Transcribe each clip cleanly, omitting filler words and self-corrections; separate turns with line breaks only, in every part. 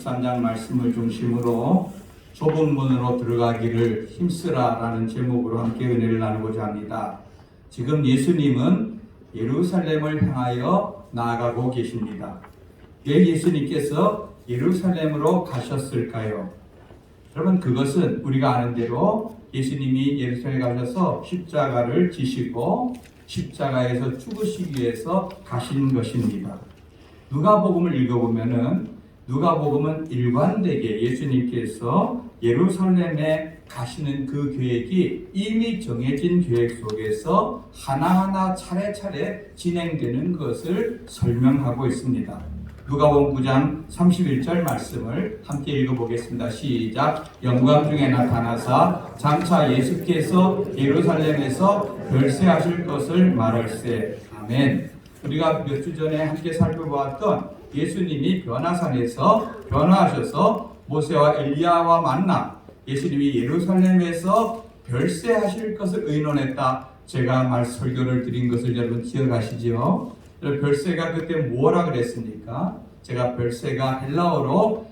13장 말씀을 중심으로 좁은 문으로 들어가기를 힘쓰라라는 제목으로 함께 은혜를 나누고자 합니다. 지금 예수님은 예루살렘을 향하여 나아가고 계십니다. 왜 예수님께서 예루살렘으로 가셨을까요? 여러분, 그것은 우리가 아는 대로 예수님이 예루살렘에 가셔서 십자가를 지시고 십자가에서 죽으시기 위해서 가신 것입니다. 누가복음을 읽어보면은 누가복음은 일관되게 예수님께서 예루살렘에 가시는 그 계획이 이미 정해진 계획 속에서 하나하나 차례차례 진행되는 것을 설명하고 있습니다. 누가복음 9장 31절 말씀을 함께 읽어보겠습니다. 시작. 영광 중에 나타나사 장차 예수께서 예루살렘에서 별세하실 것을 말할세. 아멘. 우리가 몇 주 전에 함께 살펴보았던 예수님이 변화산에서 변화하셔서 모세와 엘리야와 만나 예수님이 예루살렘에서 별세하실 것을 의논했다. 제가 설교를 드린 것을 여러분 기억하시죠? 별세가 그때 뭐라 그랬습니까? 제가 별세가 헬라어로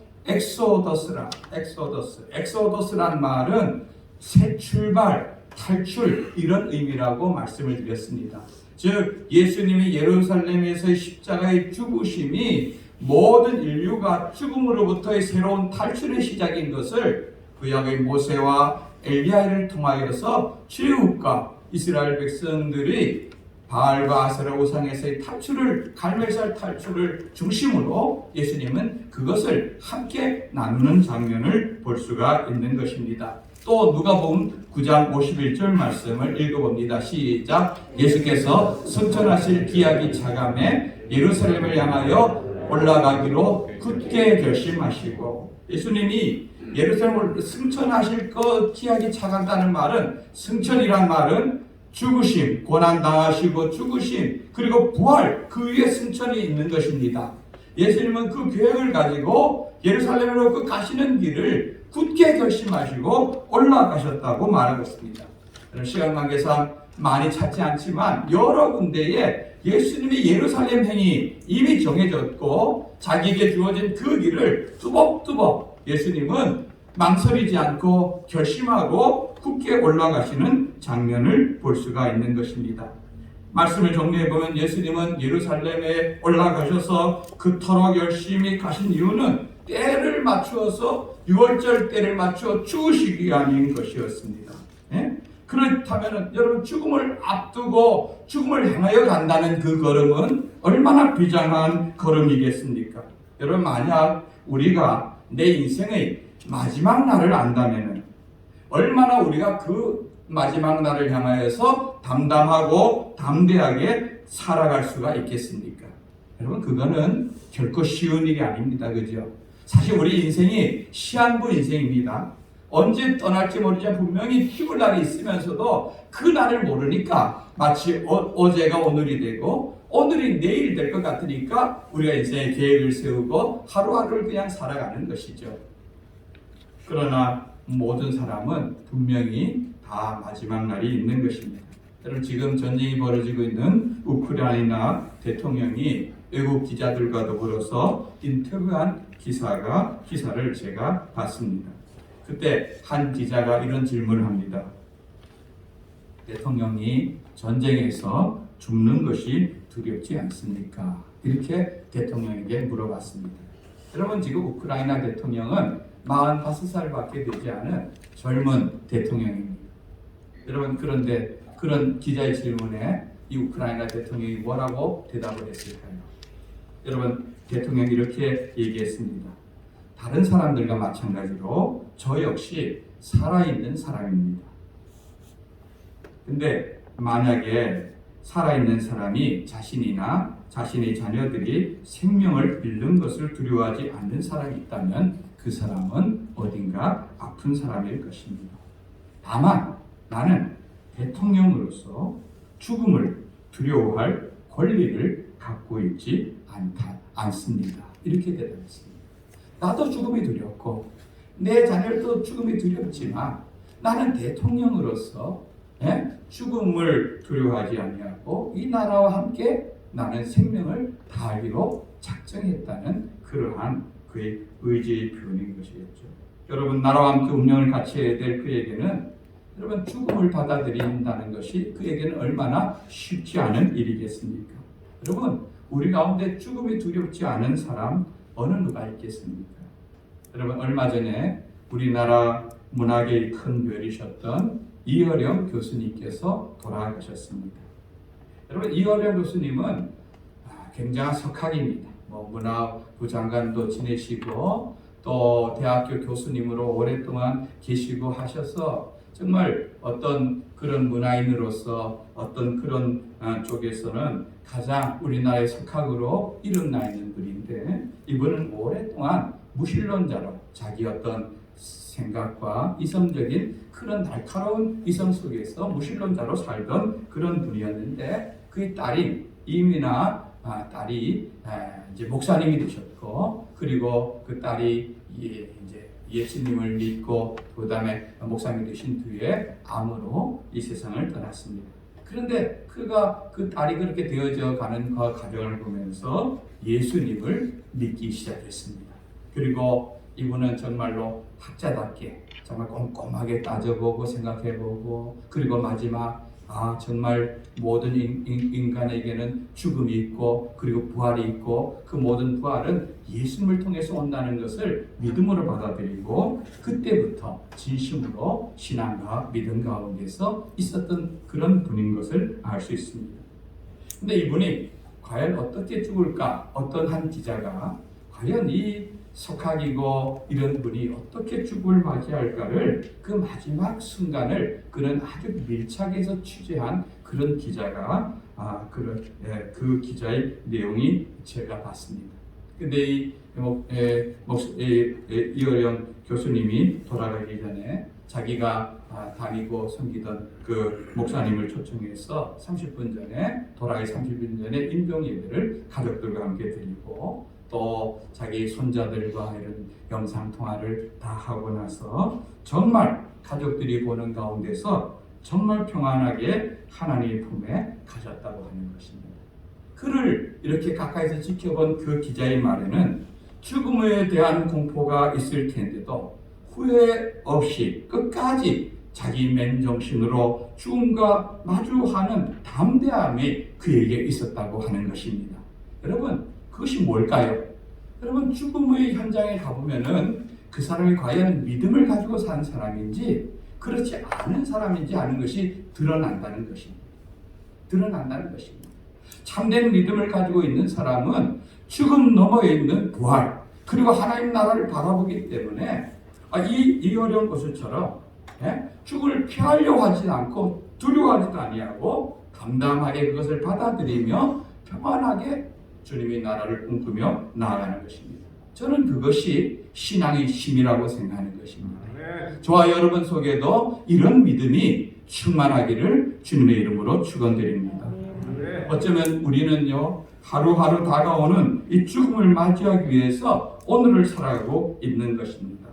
엑소더스란 말은 새 출발, 탈출 이런 의미라고 말씀을 드렸습니다. 즉 예수님이 예루살렘에서의 십자가의 죽으심이 모든 인류가 죽음으로부터의 새로운 탈출의 시작인 것을 구약의 모세와 엘리야를 통하여서 출애굽과 이스라엘 백성들이 바알과 아세라 우상에서의 탈출을, 갈멜살 탈출을 중심으로 예수님은 그것을 함께 나누는 장면을 볼 수가 있는 것입니다. 또 누가복음 9장 51절 말씀을 읽어봅니다. 시작. 예수께서 승천하실 기약이 차감해 예루살렘을 향하여 올라가기로 굳게 결심하시고, 예수님이 예루살렘을 승천하실 것 기약이 차간다는 말은, 승천이란 말은 죽으심, 고난당하시고 죽으심, 그리고 부활, 그 위에 승천이 있는 것입니다. 예수님은 그 계획을 가지고 예루살렘으로 가시는 길을 굳게 결심하시고 올라가셨다고 말하고 있습니다. 시간 관계상 많이 찾지 않지만 여러 군데에 예수님의 예루살렘 행이 이미 정해졌고 자기에게 주어진 그 길을 뚜벅뚜벅 예수님은 망설이지 않고 결심하고 굳게 올라가시는 장면을 볼 수가 있는 것입니다. 말씀을 정리해보면 예수님은 예루살렘에 올라가셔서 그토록 열심히 가신 이유는 때를 맞추어서 6월절 때를 맞추어 죽으시기 위함인 것이었습니다. 예? 그렇다면 여러분, 죽음을 앞두고 죽음을 향하여 간다는 그 걸음은 얼마나 비장한 걸음이겠습니까? 여러분, 만약 우리가 내 인생의 마지막 날을 안다면 얼마나 우리가 그 마지막 날을 향하여서 담담하고 담대하게 살아갈 수가 있겠습니까? 여러분, 그거는 결코 쉬운 일이 아닙니다. 그죠? 사실 우리 인생이 시한부 인생입니다. 언제 떠날지 모르지만 분명히 죽을 날이 있으면서도 그 날을 모르니까 마치 어제가 오늘이 되고 오늘이 내일 될 것 같으니까 우리가 인생의 계획을 세우고 하루하루를 그냥 살아가는 것이죠. 그러나 모든 사람은 분명히 다 마지막 날이 있는 것입니다. 여러분, 지금 전쟁이 벌어지고 있는 우크라이나 대통령이 외국 기자들과 더불어서 인터뷰한 기사를 제가 봤습니다. 그때 한 기자가 이런 질문을 합니다. 대통령이 전쟁에서 죽는 것이 두렵지 않습니까? 이렇게 대통령에게 물어봤습니다. 여러분, 지금 우크라이나 대통령은 45살밖에 되지 않은 젊은 대통령입니다. 여러분, 그런데 그런 기자의 질문에 이 우크라이나 대통령이 뭐라고 대답을 했을까요? 여러분, 대통령이 이렇게 얘기했습니다. 다른 사람들과 마찬가지로 저 역시 살아있는 사람입니다. 근데 만약에 살아있는 사람이 자신이나 자신의 자녀들이 생명을 잃는 것을 두려워하지 않는 사람이 있다면 그 사람은 어딘가 아픈 사람일 것입니다. 다만 나는 대통령으로서 죽음을 두려워할 권리를 갖고 있지 않습니다. 이렇게 대답했습니다. 나도 죽음이 두렵고 내 자녀도 죽음이 두렵지만 나는 대통령으로서 죽음을 두려워하지 아니하고 이 나라와 함께 나는 생명을 다하기로 작정했다는 그러한 그의 의지의 표현인 것이겠죠. 여러분, 나라와 함께 운명을 같이 해야 될 그에게는 여러분 죽음을 받아들인다는 것이 그에게는 얼마나 쉽지 않은 일이겠습니까? 여러분, 우리 가운데 죽음이 두렵지 않은 사람 어느 누가 있겠습니까? 여러분, 얼마 전에 우리나라 문학의 큰 별이셨던 이어령 교수님께서 돌아가셨습니다. 여러분, 이어령 교수님은 굉장한 석학입니다. 문화부 장관도 지내시고 또 대학교 교수님으로 오랫동안 계시고 하셔서 정말 어떤 그런 문화인으로서 어떤 그런 쪽에서는 가장 우리나라의 석학으로 이름나 있는 분인데, 이분은 오랫동안 무신론자로 자기 어떤 생각과 이성적인 그런 날카로운 이성 속에서 무신론자로 살던 그런 분이었는데, 그의 딸인 이민아 딸이 이제 목사님이 되셨고, 그리고 그 딸이 이제 예수님을 믿고 그다음에 목사님이 되신 뒤에 암으로 이 세상을 떠났습니다. 그런데 그 딸이 그렇게 되어져 가는 그 과정을 보면서 예수님을 믿기 시작했습니다. 그리고 이분은 정말로 학자답게 정말 꼼꼼하게 따져보고 생각해보고, 그리고 마지막 정말 모든 인간에게는 죽음이 있고 그리고 부활이 있고 그 모든 부활은 예수님을 통해서 온다는 것을 믿음으로 받아들이고, 그때부터 진심으로 신앙과 믿음 가운데서 있었던 그런 분인 것을 알 수 있습니다. 근데 이분이 과연 어떻게 죽을까? 어떤 한 기자가 과연 이 석학이고 이런 분이 어떻게 죽음을 맞이할까를 그 마지막 순간을 그는 아주 밀착해서 취재한 그런 기자가 그 기자의 내용이 제가 봤습니다. 근데 이어령 교수님이 돌아가기 전에 자기가 다니고 섬기던 그 목사님을 초청해서 30분 전에 돌아가기 30분 전에 인병 예배를 가족들과 함께 드리고, 또 자기 손자들과 이런 영상 통화를 다 하고 나서 정말 가족들이 보는 가운데서 정말 평안하게 하나님의 품에 가졌다고 하는 것입니다. 그를 이렇게 가까이서 지켜본 그 기자의 말에는 죽음에 대한 공포가 있을 텐데도 후회 없이 끝까지 자기 맨정신으로 죽음과 마주하는 담대함이 그에게 있었다고 하는 것입니다. 여러분, 그것이 뭘까요? 여러분, 죽음의 현장에 가보면은 그 사람이 과연 믿음을 가지고 사는 사람인지 그렇지 않은 사람인지 아는 것이 드러난다는 것입니다. 참된 믿음을 가지고 있는 사람은 죽음 너머에 있는 부활 그리고 하나님 나라를 바라보기 때문에 이 어려운 것처럼 죽음을 피하려고 하지 않고 두려워하지도 아니하고 담담하게 그것을 받아들이며 평안하게 주님의 나라를 꿈꾸며 나아가는 것입니다. 저는 그것이 신앙의 힘이라고 생각하는 것입니다. 저와 여러분 속에도 이런 믿음이 충만하기를 주님의 이름으로 축원드립니다. 어쩌면 우리는요, 하루하루 다가오는 이 죽음을 맞이하기 위해서 오늘을 살아가고 있는 것입니다.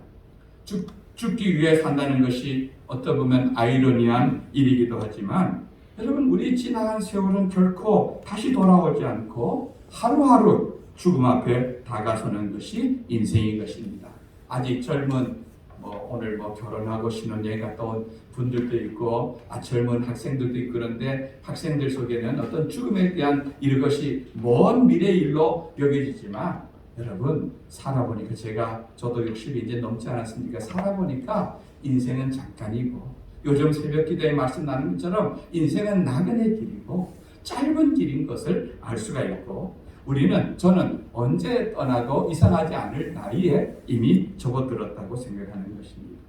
죽기 위해 산다는 것이 어떻게 보면 아이러니한 일이기도 하지만, 여러분, 우리 지나간 세월은 결코 다시 돌아오지 않고 하루하루 죽음 앞에 다가서는 것이 인생인 것입니다. 아직 젊은 오늘 결혼하고 신혼여행 갔다 온 분들도 있고 젊은 학생들도 있고, 그런데 학생들 속에는 어떤 죽음에 대한 이것이 먼 미래의 일로 여겨지지만, 여러분, 살아보니까 저도 60이 이제 넘지 않았습니까? 살아보니까 인생은 잠깐이고, 요즘 새벽 기도에 말씀 나눈 것처럼 인생은 나그네 길이고 짧은 길인 것을 알 수가 있고, 저는 언제 떠나도 이상하지 않을 나이에 이미 접어들었다고 생각하는 것입니다.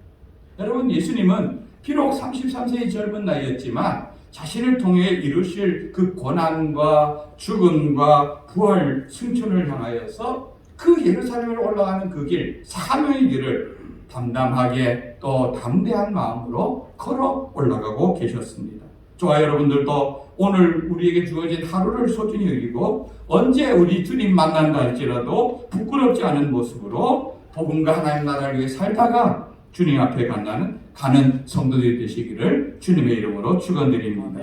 여러분, 예수님은 비록 33세의 젊은 나이였지만 자신을 통해 이루실 그 고난과 죽음과 부활 승천을 향하여서 그 예루살렘으로 올라가는 그 길, 사명의 길을 담담하게 또 담대한 마음으로 걸어 올라가고 계셨습니다. 저와 여러분들도 오늘 우리에게 주어진 하루를 소중히 여기고 언제 우리 주님 만난다 할지라도 부끄럽지 않은 모습으로 복음과 하나님 나라를 위해 살다가 주님 앞에 가는 성도들이 되시기를 주님의 이름으로 축원드립니다.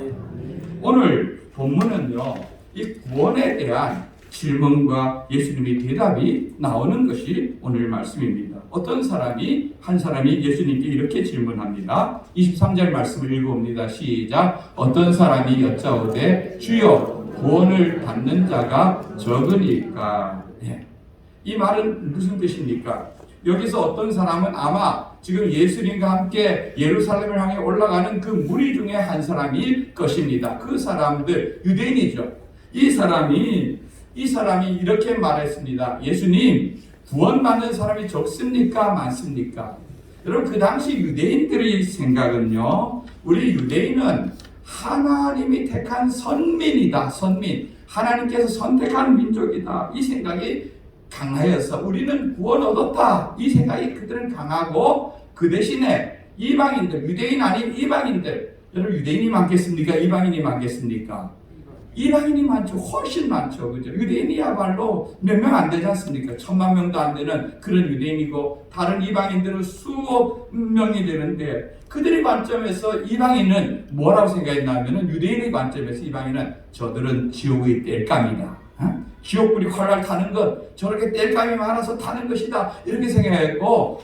오늘 본문은요, 이 구원에 대한 질문과 예수님의 대답이 나오는 것이 오늘 말씀입니다. 어떤 사람이 한 사람이 예수님께 이렇게 질문합니다. 23절 말씀을 읽어봅니다. 시작. 어떤 사람이 여짜오되 주여 구원을 받는 자가 적으니까. 이 말은 무슨 뜻입니까? 여기서 어떤 사람은 아마 지금 예수님과 함께 예루살렘을 향해 올라가는 그 무리 중에 한 사람일 것입니다. 그 사람들 유대인이죠. 이 사람이 이렇게 말했습니다. 예수님, 구원받는 사람이 적습니까? 많습니까? 여러분, 그 당시 유대인들의 생각은요, 우리 유대인은 하나님이 택한 선민이다. 선민. 하나님께서 선택한 민족이다. 이 생각이 강하여서 우리는 구원 얻었다. 이 생각이 그들은 강하고, 그 대신에 이방인들, 유대인 아닌 이방인들, 여러분 유대인이 많겠습니까? 이방인이 많겠습니까? 이방인이 많죠. 훨씬 많죠. 그죠? 유대인이야말로 몇 명 안 되지 않습니까? 1000만 명도 안 되는 그런 유대인이고, 다른 이방인들은 수억 명이 되는데, 그들의 관점에서 이방인은 뭐라고 생각했냐면은, 유대인의 관점에서 이방인은 저들은 지옥의 땔감이다. 지옥불이 활활 타는 것, 저렇게 땔감이 많아서 타는 것이다. 이렇게 생각했고,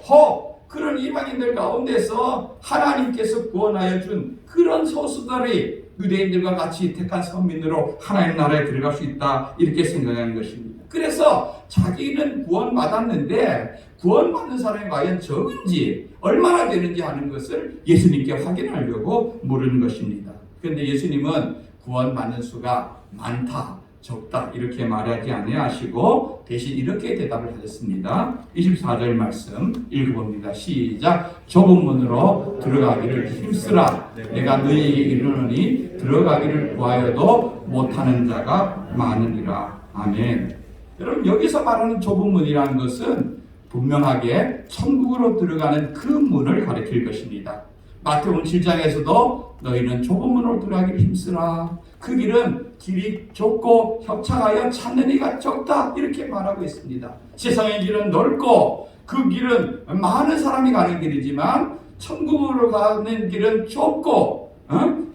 그런 이방인들 가운데서 하나님께서 구원하여 준 그런 소수들이 유대인들과 같이 택한 선민으로 하나님 나라에 들어갈 수 있다. 이렇게 생각하는 것입니다. 그래서 자기는 구원받았는데 구원받는 사람이 과연 적은지 얼마나 되는지 하는 것을 예수님께 확인하려고 물은 것입니다. 그런데 예수님은 구원받는 수가 많다, 적다 이렇게 말하지 아니하시고 대신 이렇게 대답을 하셨습니다. 24절 말씀 읽어봅니다. 시작. 좁은 문으로 들어가기를 힘쓰라. 내가 너희에게 이르노니 들어가기를 구하여도 못하는 자가 많으리라. 아멘. 여러분, 여기서 말하는 좁은 문이라는 것은 분명하게 천국으로 들어가는 그 문을 가리킬 것입니다. 마태복음 7장에서도 너희는 좁은 문으로 들어가기를 힘쓰라. 그 길은 길이 좁고 협착하여 찾는 이가 적다. 이렇게 말하고 있습니다. 세상의 길은 넓고 그 길은 많은 사람이 가는 길이지만 천국으로 가는 길은 좁고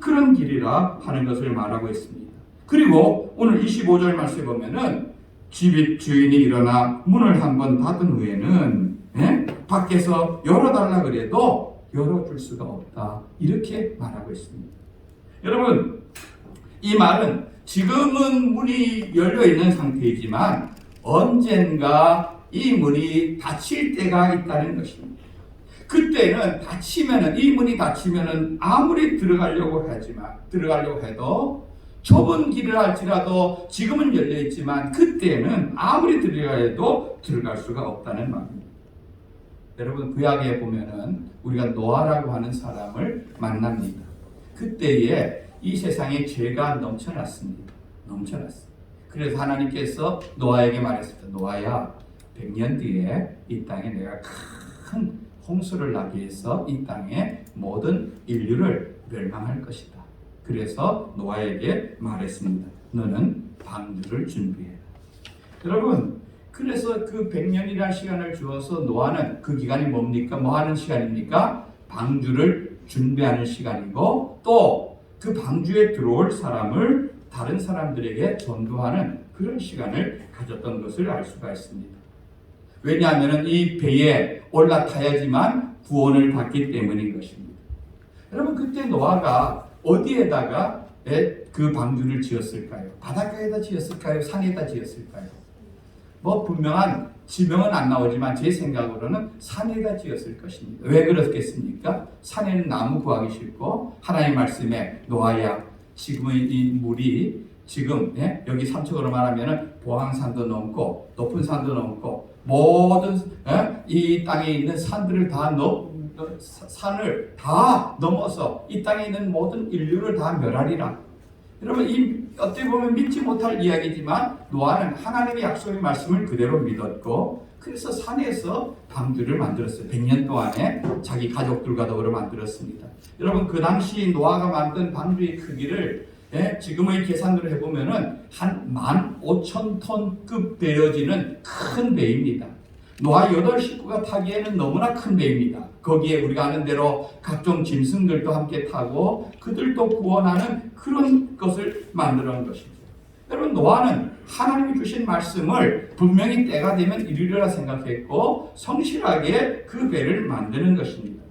그런 길이라 하는 것을 말하고 있습니다. 그리고 오늘 25절 말씀에 보면은 집 주인이 일어나 문을 한번 닫은 후에는 밖에서 열어달라 그래도 열어줄 수가 없다. 이렇게 말하고 있습니다. 여러분, 이 말은 지금은 문이 열려있는 상태이지만 언젠가 이 문이 닫힐 때가 있다는 것입니다. 그때는 이 문이 닫히면은 아무리 들어가려고 해도 좁은 길을 할지라도 지금은 열려있지만 그때는 아무리 들어가도 들어갈 수가 없다는 말입니다. 여러분, 구약에 보면은 우리가 노아라고 하는 사람을 만납니다. 그때에 이 세상에 죄가 넘쳐났습니다. 그래서 하나님께서 노아에게 말했습니다. 노아야, 100년 뒤에 이 땅에 내가 큰 홍수를 나게 해서 이 땅에 모든 인류를 멸망할 것이다. 그래서 노아에게 말했습니다. 너는 방주를 준비해라. 여러분, 그래서 그 100년이라는 시간을 주어서 노아는 그 기간이 뭡니까? 뭐 하는 시간입니까? 방주를 준비하는 시간이고 또 그 방주에 들어올 사람을 다른 사람들에게 전도하는 그런 시간을 가졌던 것을 알 수가 있습니다. 왜냐하면 이 배에 올라타야지만 구원을 받기 때문인 것입니다. 여러분, 그때 노아가 어디에다가 그 방주를 지었을까요? 바닷가에다 지었을까요? 산에다 지었을까요? 뭐 분명한 지명은 안 나오지만 제 생각으로는 산에다 지었을 것입니다. 왜 그렇겠습니까? 산에는 나무 구하기 싫고 하나님의 말씀에 노아야, 지금의 이 물이 지금 여기 삼척으로 말하면 보항산도 넘고 높은 산도 넘고 모든 이 땅에 있는 산들을 산을 다 넘어서 이 땅에 있는 모든 인류를 다 멸하리라. 여러분, 어떻게 보면 믿지 못할 이야기지만 노아는 하나님의 약속의 말씀을 그대로 믿었고 그래서 산에서 방주를 만들었어요. 100년 동안에 자기 가족들과 더불어 만들었습니다. 여러분, 그 당시 노아가 만든 방주의 크기를 지금의 계산으로 해보면은 한 15,000톤급 되어지는 큰 배입니다. 노아 8식구가 타기에는 너무나 큰 배입니다. 거기에 우리가 아는 대로 각종 짐승들도 함께 타고 그들도 구원하는 그런 것을 만들어 놓은 것입니다. 여러분, 노아는 하나님이 주신 말씀을 분명히 때가 되면 이루리라 생각했고 성실하게 그 배를 만드는 것입니다.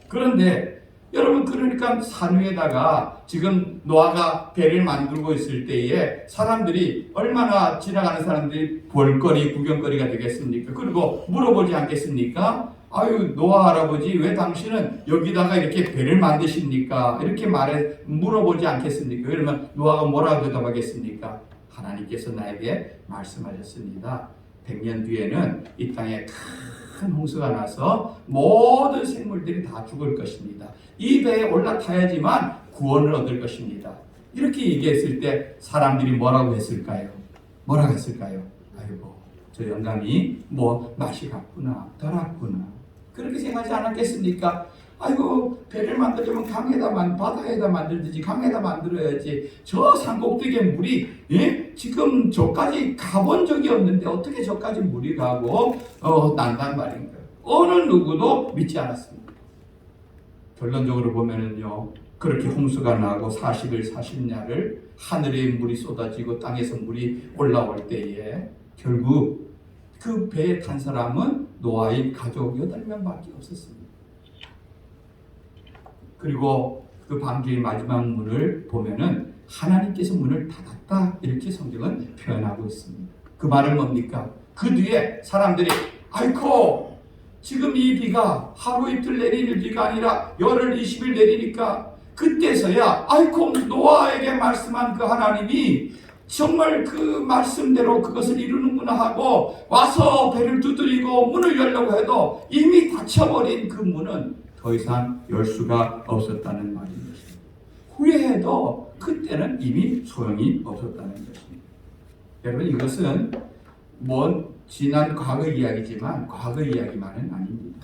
그런데 여러분, 그러니까 산 위에다가 지금 노아가 배를 만들고 있을 때에 사람들이, 얼마나 지나가는 사람들이 볼거리, 구경거리가 되겠습니까? 그리고 물어보지 않겠습니까? 아유, 노아 할아버지, 왜 당신은 여기다가 이렇게 배를 만드십니까? 이렇게 물어보지 않겠습니까? 그러면 노아가 뭐라고 대답하겠습니까? 하나님께서 나에게 말씀하셨습니다. 100년 뒤에는 이 땅에 큰 홍수가 나서 모든 생물들이 다 죽을 것입니다. 이 배에 올라타야지만 구원을 얻을 것입니다. 이렇게 얘기했을 때 사람들이 뭐라고 했을까요? 뭐라고 했을까요? 아이고, 저 영감이 맛이 같구나, 덜았구나, 그렇게 생각하지 않았겠습니까? 아이고, 배를 만들려면 바다에다 만들든지 강에다 만들어야지. 저 산꼭대기에 물이, 지금 저까지 가본 적이 없는데 어떻게 저까지 물이 가고 난단 말인가. 어느 누구도 믿지 않았습니다. 결론적으로 보면은요, 그렇게 홍수가 나고 40일 40야를 하늘에 물이 쏟아지고 땅에서 물이 올라올 때에 결국 그 배에 탄 사람은 노아의 가족 8명밖에 없었습니다. 그리고 그 방주의 마지막 문을 보면은 하나님께서 문을 닫았다, 이렇게 성경은 표현하고 있습니다. 그 말은 뭡니까? 그 뒤에 사람들이, 아이고, 지금 이 비가 하루 이틀 내리는 비가 아니라 열흘 20일 내리니까 그때서야 아이고, 노아에게 말씀한 그 하나님이 정말 그 말씀대로 그것을 이루는구나 하고 와서 배를 두드리고 문을 열려고 해도 이미 닫혀버린 그 문은 더 이상 열 수가 없었다는 말입니다. 후회해도 그때는 이미 소용이 없었다는 것입니다. 여러분, 이것은 지난 과거 이야기지만 과거 이야기만은 아닙니다.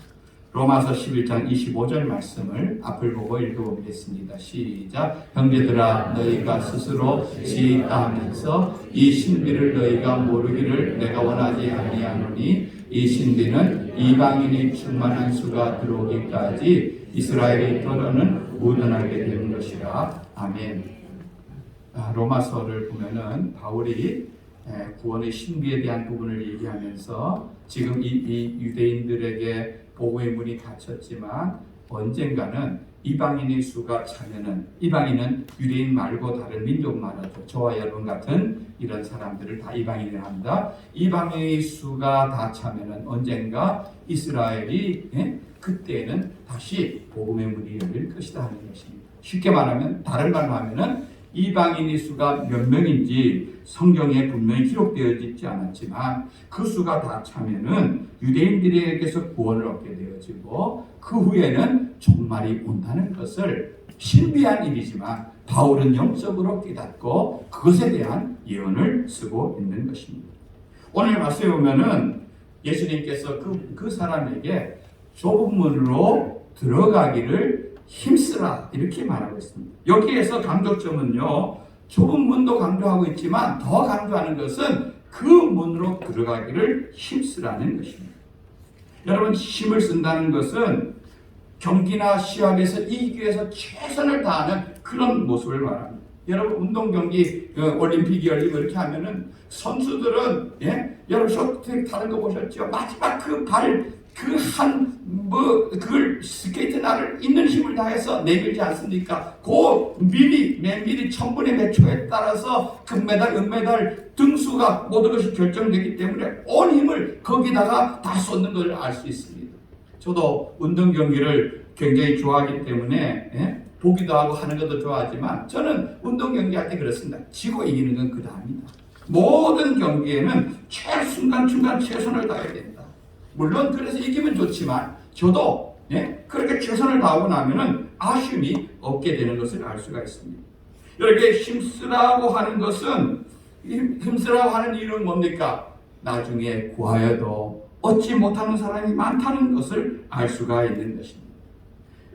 로마서 11장 25절 말씀을 앞을 보고 읽어보겠습니다. 시작. 형제들아, 너희가 스스로 지혜있다 하면서 이 신비를 너희가 모르기를 내가 원하지 아니하노니, 이 신비는 이방인이 충만한 수가 들어오기까지 이스라엘의 도로는 무던하게 되는 것이라. 아멘. 로마서를 보면은 바울이 구원의 신비에 대한 부분을 얘기하면서 지금 이 유대인들에게 복음의 문이 닫혔지만 언젠가는 이방인의 수가 차면은, 이방인은 유대인 말고 다른 민족 말하죠. 저와 여러분 같은 이런 사람들을 다 이방인이라 합니다. 이방인의 수가 다 차면은 언젠가 이스라엘이 그때는 다시 복음의 문이 열릴 것이다 하는 것입니다. 쉽게 말하면, 다른 말로 하면은 이방인의 수가 몇 명인지 성경에 분명히 기록되어 있지 않았지만 그 수가 다 차면은 유대인들에게서 구원을 얻게 되어지고 그 후에는 종말이 온다는 것을, 신비한 일이지만 바울은 영적으로 깨닫고 그것에 대한 예언을 쓰고 있는 것입니다. 오늘 말씀에 보면은 예수님께서 그 사람에게 좁은 문으로 들어가기를 힘쓰라, 이렇게 말하고 있습니다. 여기에서 강조점은요, 좁은 문도 강조하고 있지만 더 강조하는 것은 그 문으로 들어가기를 힘쓰라는 것입니다. 여러분, 힘을 쓴다는 것은 경기나 시합에서 이기기 위해서 최선을 다하는 그런 모습을 말합니다. 여러분, 운동 경기, 올림픽이 열리고 이렇게 하면은 선수들은, 여러분 쇼트트랙 타는 거 보셨죠? 마지막 그걸 스케이트 날을 있는 힘을 다해서 내밀지 않습니까? 몇 미리, 천분의 몇 초에 따라서 금메달, 은메달, 등수가 모든 것이 결정되기 때문에 온 힘을 거기다가 다 쏟는 걸 알 수 있습니다. 저도 운동 경기를 굉장히 좋아하기 때문에 보기도 하고 하는 것도 좋아하지만 저는 운동 경기할 때 그렇습니다. 지고 이기는 건 그 다음입니다. 모든 경기에는 순간순간 최선을 다해야 된다. 물론 그래서 이기면 좋지만 저도 그렇게 최선을 다하고 나면은 아쉬움이 없게 되는 것을 알 수가 있습니다. 이렇게 힘쓰라고 하는 것은, 힘쓰라고 하는 이유는 뭡니까? 나중에 구하여도 얻지 못하는 사람이 많다는 것을 알 수가 있는 것입니다.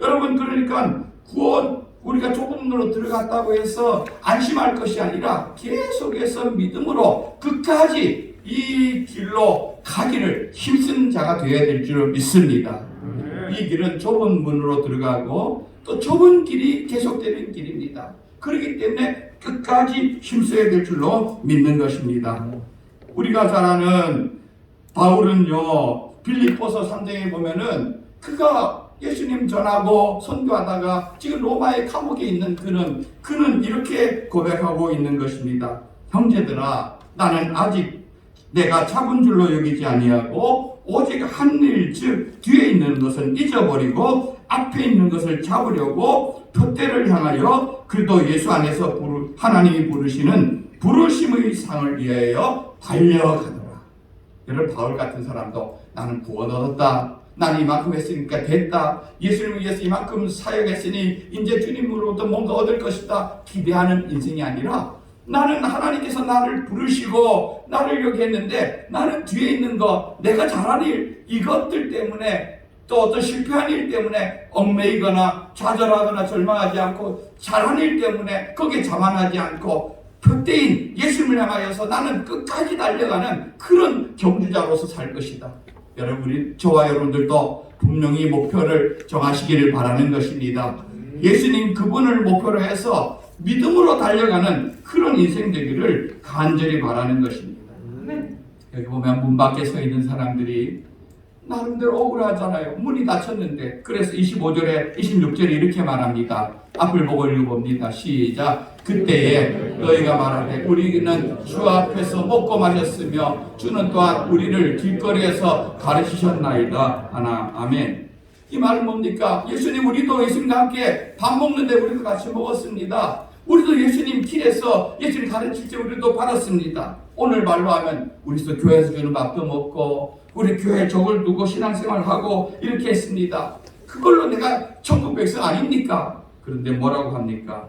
여러분, 그러니까 구원, 우리가 좁은 문으로 들어갔다고 해서 안심할 것이 아니라 계속해서 믿음으로 끝까지 이 길로 가기를 힘쓰는 자가 되어야 될 줄 믿습니다. 이 길은 좁은 문으로 들어가고 또 좁은 길이 계속되는 길입니다. 그렇기 때문에 끝까지 힘써야 될 줄로 믿는 것입니다. 우리가 잘 아는 바울은요, 빌립보서 3장에 보면은 그가 예수님 전하고 선교하다가 지금 로마의 감옥에 있는 그는 이렇게 고백하고 있는 것입니다. 형제들아, 나는 아직 내가 잡은 줄로 여기지 아니하고 오직 한 일, 즉 뒤에 있는 것은 잊어버리고 앞에 있는 것을 잡으려고 표대를 향하여 그리스도 예수 안에서 하나님이 부르시는 부르심의 상을 위하여 달려가더라. 여러분, 바울 같은 사람도 나는 구원 얻었다, 나는 이만큼 했으니까 됐다, 예수님을 위해서 이만큼 사역했으니 이제 주님으로부터 뭔가 얻을 것이다 기대하는 인생이 아니라, 나는 하나님께서 나를 부르시고 나를 여기 했는데 나는 뒤에 있는 거, 내가 잘한 일, 이것들 때문에, 또 어떤 실패한 일 때문에 얽매이거나 좌절하거나 절망하지 않고, 잘한 일 때문에 거기에 자만하지 않고 표대인 예수님을 향하여서 나는 끝까지 달려가는 그런 경주자로서 살 것이다. 여러분, 저와 여러분들도 분명히 목표를 정하시기를 바라는 것입니다. 예수님 그분을 목표로 해서 믿음으로 달려가는 그런 인생 되기를 간절히 바라는 것입니다. 여기 보면 문 밖에 서 있는 사람들이 나름대로 억울하잖아요. 문이 닫혔는데. 그래서 25절에 26절에 이렇게 말합니다. 앞을 보고 읽어봅니다. 시작. 그때에 너희가 말하되 우리는 주 앞에서 먹고 마셨으며 주는 또한 우리를 길거리에서 가르치셨나이다 하나. 아멘. 이 말은 뭡니까? 예수님, 우리도 예수님과 함께 밥 먹는데 우리도 같이 먹었습니다. 우리도 예수님 길에서 예수님 가르칠 때 우리도 받았습니다. 오늘 말로 하면 우리도 교회에서 주는 밥도 먹고 우리 교회에 적을 두고 신앙생활하고 이렇게 했습니다. 그걸로 내가 천국 백성 아닙니까? 그런데 뭐라고 합니까?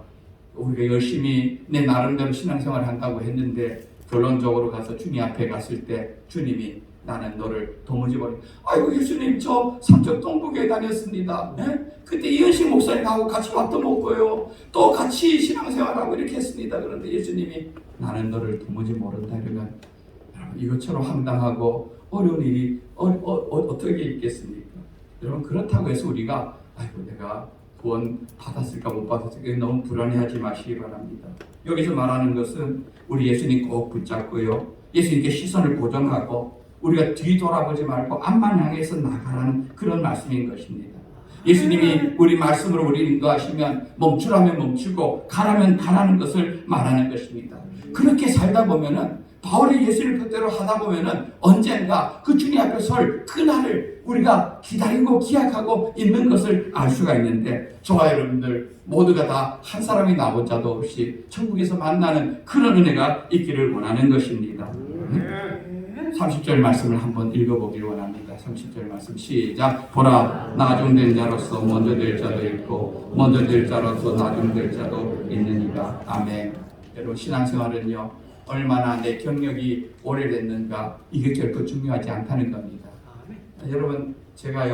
우리가 열심히 내 나름대로 신앙생활을 한다고 했는데 결론적으로 가서 주님 앞에 갔을 때 주님이 나는 너를 도무지 버리. 아이고 예수님, 저 삼척 동북에 다녔습니다. 네? 그때 이은식 목사님하고 같이 밥도 먹고요, 또 같이 신앙생활하고 이렇게 했습니다. 그런데 예수님이 나는 너를 도무지 모른다 이러면 여러분, 이것처럼 황당하고 어려운 일이 어떻게 있겠습니까? 여러분, 그렇다고 해서 우리가 아이고 내가 구원 받았을까 못 받았을까 너무 불안해하지 마시기 바랍니다. 여기서 말하는 것은 우리 예수님 꼭 붙잡고요, 예수님께 시선을 고정하고 우리가 뒤돌아보지 말고 앞만 향해서 나가라는 그런 말씀인 것입니다. 예수님이 우리 말씀으로 우리 인도하시면 멈추라면 멈추고 가라면 가라는 것을 말하는 것입니다. 그렇게 살다 보면은, 바울이 예수님 뜻대로 하다 보면은 언젠가 그 주님 앞에 설 그날을 우리가 기다리고 기약하고 있는 것을 알 수가 있는데, 저와 여러분들 모두가 다 한 사람이 나온 자도 없이 천국에서 만나는 그런 은혜가 있기를 원하는 것입니다. 30절 말씀을 한번 읽어보길 원합니다. 30절 말씀 시작. 보라, 나중된 자로서 먼저 될 자도 있고 먼저 될 자로서 나중될 자도 있느니라. 아멘. 여러분, 신앙생활은요, 얼마나 내 경력이 오래됐는가 이게 결코 중요하지 않다는 겁니다. 여러분, 제가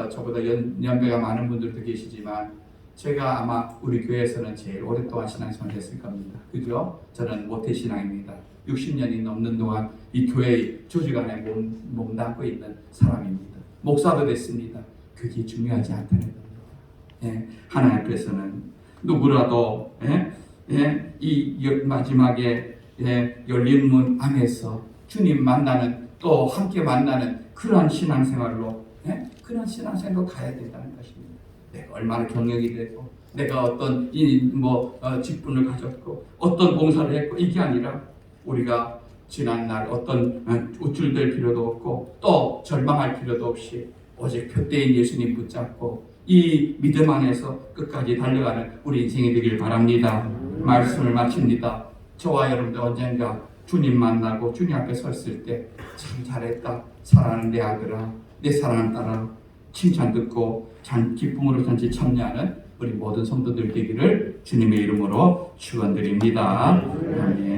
저보다 연배가 많은 분들도 계시지만 제가 아마 우리 교회에서는 제일 오랫동안 신앙생활을 했을 겁니다. 그죠? 저는 모태신앙입니다. 60년이 넘는 동안 이 교회의 조직 안에 몸담고 있는 사람입니다. 목사도 됐습니다. 그게 중요하지 않다는 겁니다. 예, 하나님 앞에서는 누구라도 이 마지막에 열린 문 안에서 주님 만나는, 또 함께 만나는 그러한 신앙생활로 그런 신앙생활로 가야 된다는 것입니다. 내가 얼마나 경력이 되고 내가 어떤 직분을 가졌고 어떤 봉사를 했고 이게 아니라, 우리가 지난날 어떤 우쭐될 필요도 없고 또 절망할 필요도 없이 오직 표대인 예수님 붙잡고 이 믿음 안에서 끝까지 달려가는 우리 인생이 되길 바랍니다. 말씀을 마칩니다. 저와 여러분들 언젠가 주님 만나고 주님 앞에 섰을 때 참 잘했다, 사랑하는 내 아들아, 내 사랑하는 딸아, 칭찬 듣고 기쁨으로 잔치 참여하는 우리 모든 성도들 되기를 주님의 이름으로 축원드립니다. 아멘.